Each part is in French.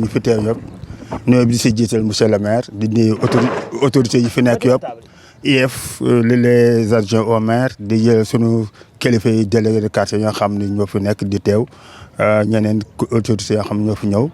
ñu fi teew yëpp ñoo bi si jiital monsieur le maire di nuyu autorité yi fi nekk yëpp IEF les adjoints au maire di jël sunu kilifa yi délégué de quartier ñoo xam ne ñoo fi nekk di teew ñeneen autorités yoo xam ne ñoo fi ñëw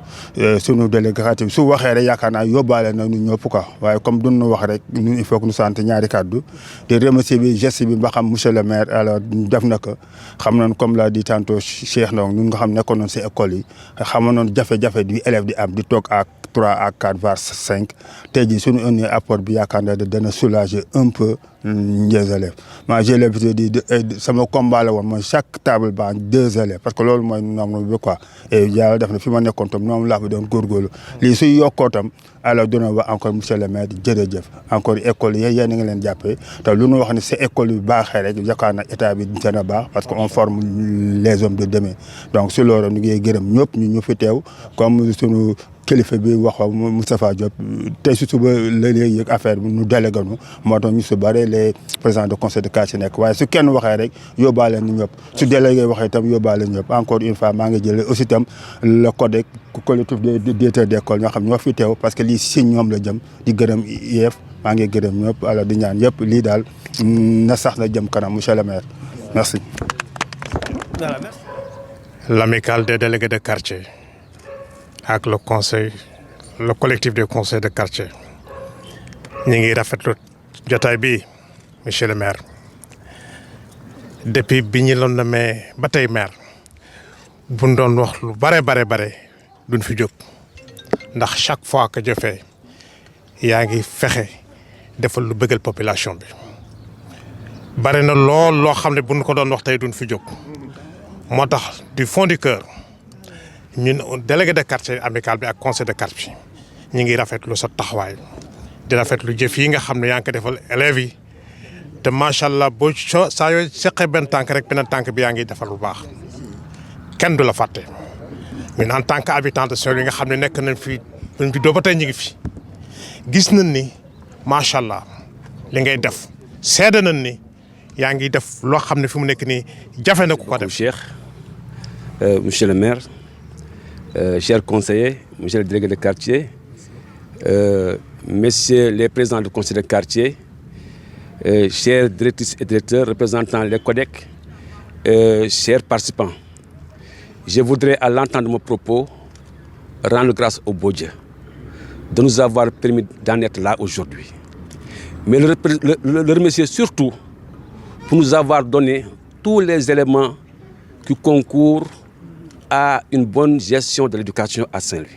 sunu délégué quartier bi su waxee rek yaakaar naa yóbbaale na ñun ñëpp quoi waaye comme duñu wax rek ñun il faut que ñu sant ñaari kàddu di remercier bi geste bi ba xam monsieur le maire alors def na ko xam nañ comme l'a dit tantôt Cheikh Ndong ñun nga xam nekkoon noonu si école yi xamoon noonu jafe-jafe di élève di am di toog à 3 à 4 voire 5 tey jii suñu indi apport bi yaakaar naa dana soulager un peu les élèves moi j'ai l'habitude di sama combat la woon mooy chaque table banc 2 élèves parce que loolu mooy nombre bi quoi et yàlla def na fi ma nekkoon tam noonu laa fi doon góorgóorlu lii suy yokkoo tam alors dina wax encore monsieur le maire jërëjëf encore école yi yéen a ngi leen jàppee te lu ñu wax ne c'est école yu baaxee rek yaakaar na état bi dina baax parce que on forme les hommes de demain donc si loolu ñu ngi gërëm ñëpp ñu fi teew comme sunu kilifa bi wax Moustapha Diop tey si suba la léegi yëg affaire bi ñu délégué nu moo tax ñu si bëri les présidents de conseil de quartier nekk waaye su kenn waxee rek yóbbaale ni ñëpp su délégué waxee itam yóbbaale ñëpp encore une fois maa ngi jëlee aussi itam le code collectif des directeurs d'école ñoo xam ñoo fi teew parce que lii si ñoom la jëm di gërëm IEF maa ngi gërëm ñëpp alors di ñaan yëpp lii daal na sax na jëm kanam monsieur le maire merci. L'amicale des délégués de quartier ak le collectif des conseils de quartier ñu ngi rafetlu jotaay bi monsieur le maire depuis bi ñu la nommé ba tey maire buñ doon wax lu bare duñ fi jóg ndax chaque fois que je fais yaa ngi fexe defal lu bëggal population bi bare na lool loo xam ne buñ ko doon wax tey duñ fi jóg moo tax du fond du cœur ñun délégué de quartier amical bi ak conseil de quartier ñu ngi rafetlu sa taxawaay di rafetlu jëf yi nga xam ne yaa ngi ko defal élèves yi te macha allah boo saa yoo seqee benn tànk rek beneen tànk bi yaa ngi defal lu baax kenn du la fàtte ñun en tant que habitant de Saint-Louis yi nga xam ne nekk nañ fi buñ juddoo ba tey ñu ngi fi gis nañ ni macha allah li ngay def seede nañ ni yaa ngi def loo xam ne fi mu nekk nii jafe na ku ko def. Cheikh monsieur le maire. Chers conseillers, monsieur le délégué de quartier, messieurs les présidents du conseil de quartier, chers directrices et directeurs représentant les CODEC, chers participants, je voudrais à l'entendre de mon propos rendre grâce au beau Dieu de nous avoir permis d'en être là aujourd'hui. Mais le remercier surtout pour nous avoir donné tous les éléments qui concourent à une bonne gestion de l'éducation à Saint-Louis.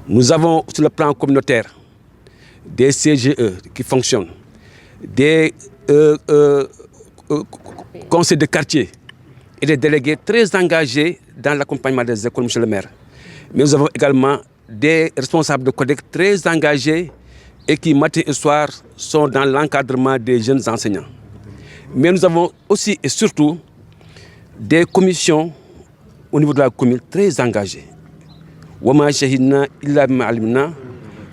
Nous avons sur le plan communautaire des CGE qui fonctionnent, des conseils de quartier et des délégués très engagés dans l'accompagnement des écoles, monsieur le maire. Mais nous avons également des responsables de CODEC très engagés et qui, matin et soir, sont dans l'encadrement des jeunes enseignants. Mais nous avons aussi et surtout des commissions au niveau de la commune très engagées.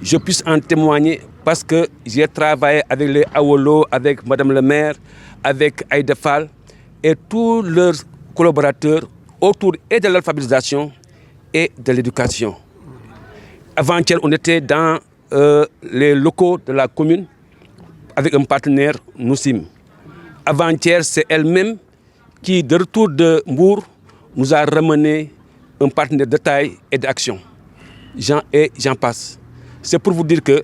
Je puisse en témoigner parce que j'ai travaillé avec les Awolo, avec Madame le maire, avec Aïda Fall et tous leurs collaborateurs autour et de l'alphabétisation et de l'éducation. Avant-hier, on était dans les locaux de la commune avec un partenaire, Noussim. Avant-hier, c'est elle-même qui, de retour de Mbour, nous a ramené un partenaire de taille et d'action. J'en passe. C'est pour vous dire que,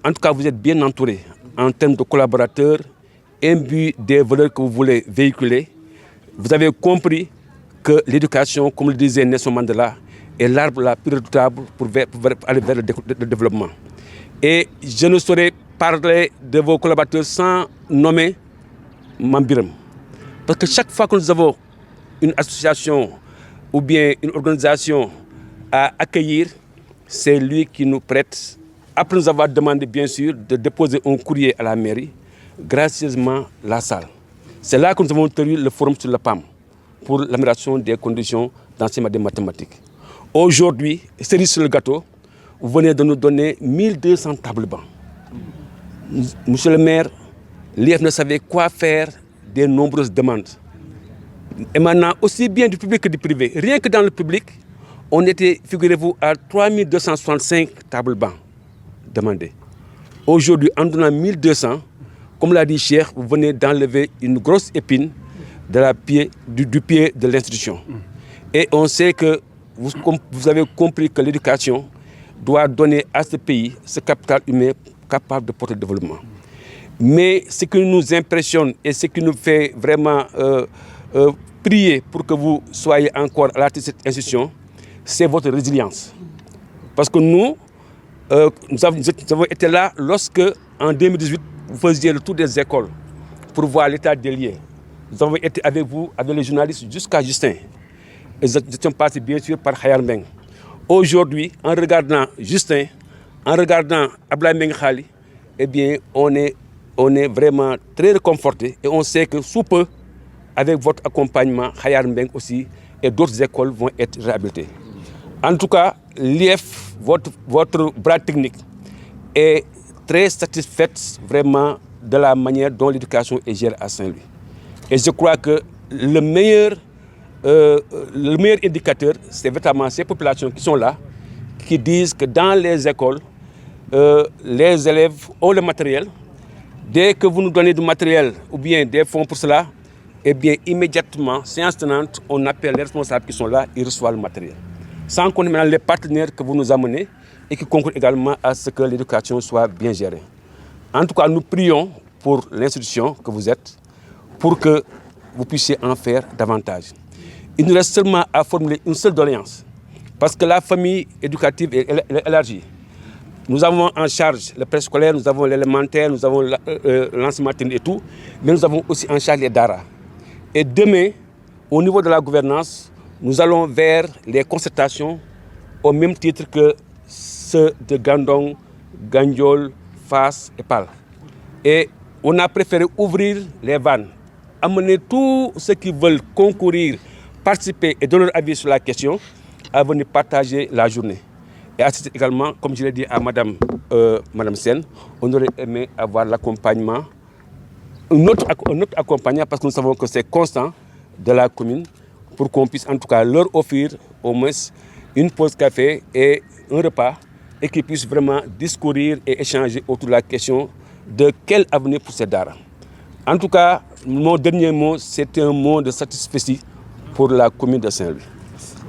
en tout cas, vous êtes bien entourés en termes de collaborateurs, imbus des valeurs que vous voulez véhiculer. Vous avez compris que l'éducation, comme le disait Nelson Mandela, est l'arbre la plus redoutable pour aller vers le développement. Et je ne saurais parler de vos collaborateurs sans nommer Mambiram. Parce que chaque fois que nous avons une association ou bien une organisation à accueillir, c'est lui qui nous prête. Après nous avoir demandé, bien sûr, de déposer un courrier à la mairie, gracieusement la salle. C'est là que nous avons tenu le forum sur le PAM pour l'amélioration des conditions d'enseignement des mathématiques. Aujourd'hui, cerise sur le gâteau, vous venez de nous donner 1200 tables bancs. Monsieur le maire, l'IF ne savait quoi faire des nombreuses demandes. Émanant aussi bien du public que du privé. Rien que dans le public, on était, figurez-vous, à 3265 tables bancs demandées. Aujourd'hui, en donnant 1200, comme l'a dit Cheikh, vous venez d'enlever une grosse épine du pied de l'institution. Et on sait que vous avez compris que l'éducation doit donner à ce pays ce capital humain capable de porter le développement. Mais ce qui nous impressionne et ce qui nous fait vraiment prier pour que vous soyez encore à la tête de cette institution, c'est votre résilience. Parce que nous avons été là lorsque, en 2018, vous faisiez le tour des écoles pour voir l'état des lieux. Nous avons été avec vous, avec les journalistes, jusqu'à Justin. Et nous étions passés bien sûr par Khayar Mbeng. Aujourd'hui, en regardant Justin, en regardant Ablaye Mbeng Khali, eh bien, on est vraiment très réconforté et on sait que sous peu, avec votre accompagnement, Khayar Mbeng aussi et d'autres écoles vont être réhabilitées. En tout cas, l'IEF, votre bras technique, est très satisfaite vraiment de la manière dont l'éducation est gérée à Saint-Louis. Et je crois que le meilleur indicateur, c'est vraiment ces populations qui sont là, qui disent que dans les écoles, les élèves ont le matériel. Dès que vous nous donnez du matériel ou bien des fonds pour cela, eh bien, immédiatement, séance tenante, on appelle les responsables qui sont là, ils reçoivent le matériel. Sans compter maintenant les partenaires que vous nous amenez et qui concourent également à ce que l'éducation soit bien gérée. En tout cas, nous prions pour l'institution que vous êtes, pour que vous puissiez en faire davantage. Il nous reste seulement à formuler une seule doléance, parce que la famille éducative est élargie. Nous avons en charge le préscolaire, nous avons l'élémentaire, nous avons l'enseignement technique et tout, mais nous avons aussi en charge les daara. Et demain, au niveau de la gouvernance, nous allons vers les concertations au même titre que ceux de Gandon, Gandiol, Fass et Pal. Et on a préféré ouvrir les vannes, amener tous ceux qui veulent concourir, participer et donner leur avis sur la question, à venir partager la journée. Et à ce titre également, comme je l'ai dit à Madame Sen, on aurait aimé avoir l'accompagnement, un autre accompagnant, parce que nous savons que c'est constant de la commune, pour qu'on puisse en tout cas leur offrir au moins une pause café et un repas, et qu'ils puissent vraiment discourir et échanger autour de la question de quel avenir pour ces daara. En tout cas, mon dernier mot, c'est un mot de satisfaction pour la commune de Saint-Louis.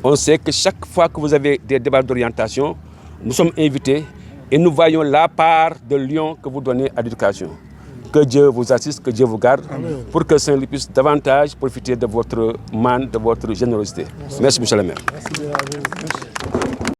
On sait que chaque fois que vous avez des débats d'orientation, nous sommes invités et nous voyons la part de lion que vous donnez à l'éducation. Que Dieu vous assiste, que Dieu vous garde, pour que Saint-Louis puisse davantage profiter de votre manne, de votre générosité. Merci, monsieur le maire.